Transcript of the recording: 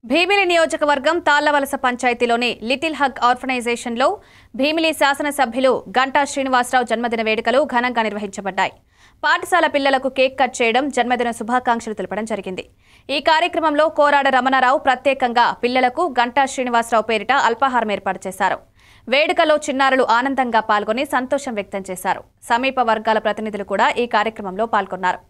భీమిలి నియోజకవర్గం Tallavalasa పంచాయతీలోని little hug ఆర్గనైజేషన్లో భీమిలి శాసనసభ్యులు గంటా శ్రీనివాసరావు జన్మదిన వేడుకలు ఘనంగా నిర్వహించబడ్డాయి. పాఠశాల పిల్లలకు కేక్ కట్ చేయడం, జన్మదిన శుభాకాంక్షలు తెలపడం జరిగింది. ఈ కార్యక్రమంలో కోరాడ రమణారావు ప్రత్యేకంగా పిల్లలకు గంటా శ్రీనివాసరావు పేరిట అల్పాహారం ఏర్పాటు చేశారు. వేడుకలో చిన్నారులు ఆనందంగా పాల్గొని సంతోషం వ్యక్తం చేశారు. సమీప వర్గాల ప్రతినిధులు కూడా ఈ కార్యక్రమంలో పాల్గొన్నారు.